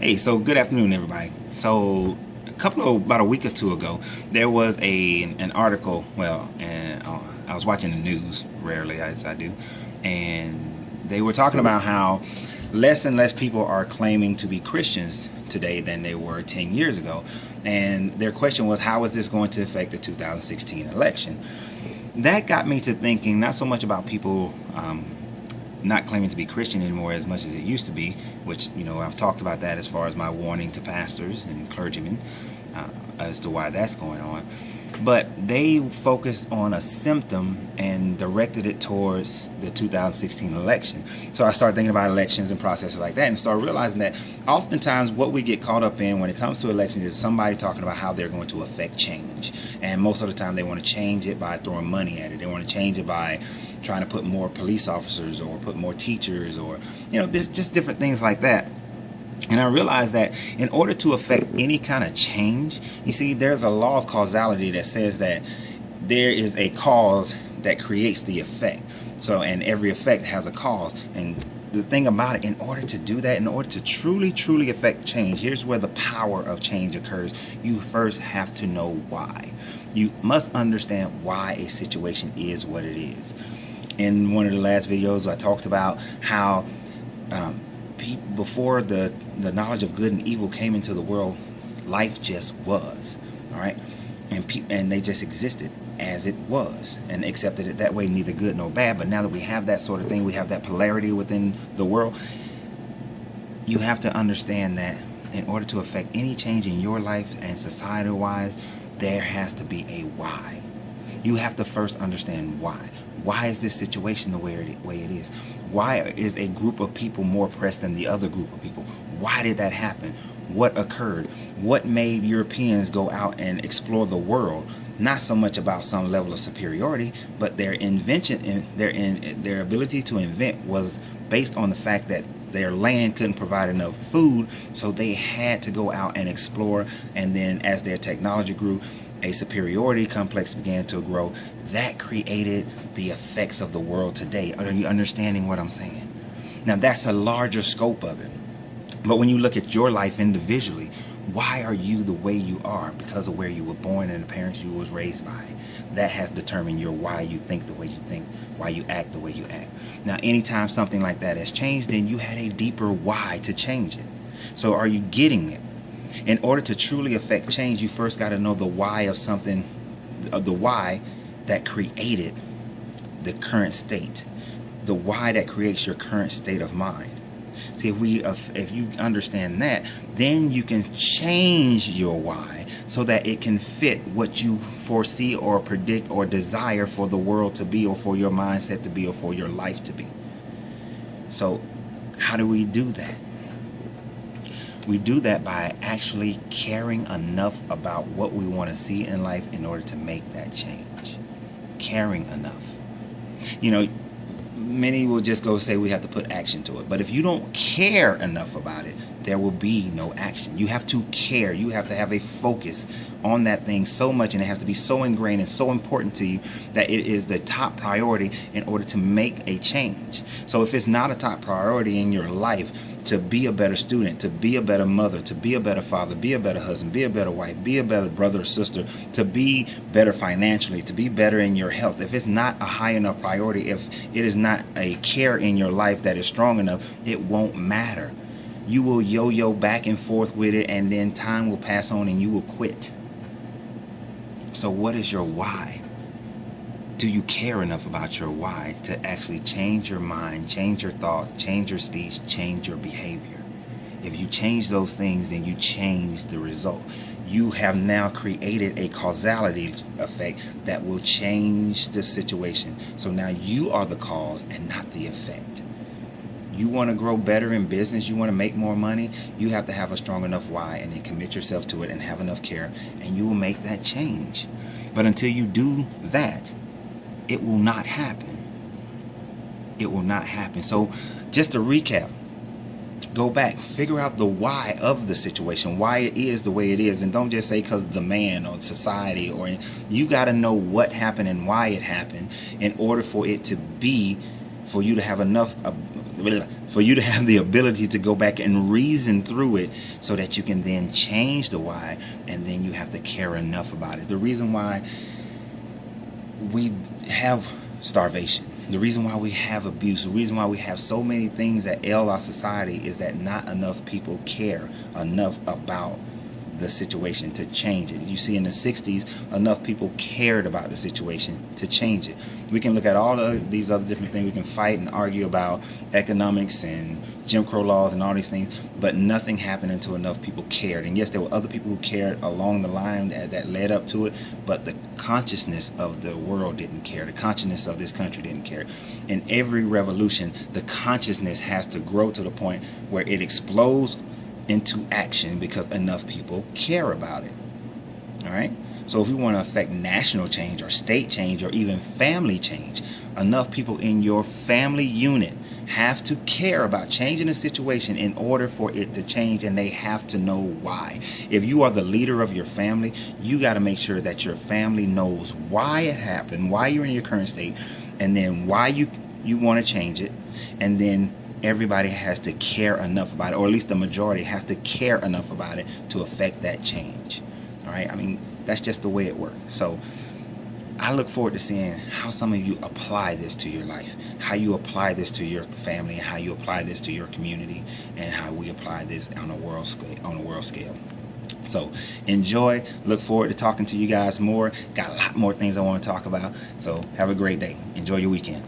Hey, so good afternoon, everybody. So, about a week or two ago, there was an article. And I was watching the news rarely, as I do, and they were talking about how less and less people are claiming to be Christians today than they were 10 years ago. And their question was, how is this going to affect the 2016 election? That got me to thinking not so much about people not claiming to be Christian anymore as much as it used to be, which, I've talked about that as far as my warning to pastors and clergymen as to why that's going on. But they focused on a symptom and directed it towards the 2016 election. So I started thinking about elections and processes like that, and started realizing that oftentimes what we get caught up in when it comes to elections is somebody talking about how they're going to affect change. And most of the time they want to change it by throwing money at it. They want to change it by trying to put more police officers or put more teachers, or there's just different things like that. And I realized that in order to affect any kind of change, you see, there's a law of causality that says that there is a cause that creates the effect. So, and every effect has a cause. And the thing about it, in order to do that, in order to truly affect change, here's where the power of change occurs. You first have to know why. You must understand why a situation is what it is. In one of the last videos, I talked about how before the knowledge of good and evil came into the world, life just was, all right, and they just existed as it was and accepted it that way, neither good nor bad. But now that we have that sort of thing, we have that polarity within the world, you have to understand that in order to affect any change in your life and societal wise, there has to be a why. You have to first understand why. Why is this situation the way it is? Why is a group of people more oppressed than the other group of people? Why did that happen? What occurred? What made Europeans go out and explore the world? Not so much about some level of superiority, but their invention and their ability to invent was based on the fact that their land couldn't provide enough food, so they had to go out and explore. And then as their technology grew, a superiority complex began to grow. That created the effects of the world today. Are you understanding what I'm saying? Now, that's a larger scope of it. But when you look at your life individually, why are you the way you are? Because of where you were born and the parents you was raised by. That has determined your why you think the way you think, why you act the way you act. Now, anytime something like that has changed, then you had a deeper why to change it. So are you getting it? In order to truly affect change, you first got to know the why of something, the why that created the current state, the why that creates your current state of mind. See, if you understand that, then you can change your why so that it can fit what you foresee or predict or desire for the world to be, or for your mindset to be, or for your life to be. So how do we do that? We do that by actually caring enough about what we want to see in life in order to make that change. Caring enough. Many will just go say we have to put action to it. But if you don't care enough about it, there will be no action. You have to care. You have to have a focus on that thing so much, and it has to be so ingrained and so important to you that it is the top priority in order to make a change. So if it's not a top priority in your life to be a better student, to be a better mother, to be a better father, be a better husband, be a better wife, be a better brother or sister, to be better financially, to be better in your health, if it's not a high enough priority, if it is not a care in your life that is strong enough, it won't matter. You will yo-yo back and forth with it, and then time will pass on and you will quit. So what is your why? Do you care enough about your why to actually change your mind, change your thought, change your speech, change your behavior? If you change those things, then you change the result. You have now created a causality effect that will change the situation. So now you are the cause and not the effect. You want to grow better in business, you want to make more money, you have to have a strong enough why, and then commit yourself to it and have enough care, and you will make that change. But until you do that, it will not happen. It will not happen. So just to recap, go back, figure out the why of the situation, why it is the way it is, and don't just say because the man or society, or you got to know what happened and why it happened in order for it to be, for you to have enough for you to have the ability to go back and reason through it so that you can then change the why, and then you have to care enough about it. The reason why we have starvation, the reason why we have abuse, the reason why we have so many things that ail our society is that not enough people care enough about the situation to change it. You see, in the 60s, enough people cared about the situation to change it. We can look at all of these other different things. We can fight and argue about economics and Jim Crow laws and all these things, but nothing happened until enough people cared. And yes, there were other people who cared along the line that led up to it, but the consciousness of the world didn't care. The consciousness of this country didn't care. In every revolution, the consciousness has to grow to the point where it explodes into action because enough people care about it. All right? So if we want to affect national change or state change or even family change, enough people in your family unit have to care about changing the situation in order for it to change, and they have to know why. If you are the leader of your family, you got to make sure that your family knows why it happened, why you're in your current state, and then why you want to change it, and then everybody has to care enough about it, or at least the majority has to care enough about it to affect that change. All right? I mean, that's just the way it works. So I look forward to seeing how some of you apply this to your life, how you apply this to your family, how you apply this to your community, and how we apply this on a world scale. So enjoy. Look forward to talking to you guys more. Got a lot more things I want to talk about. So have a great day. Enjoy your weekend.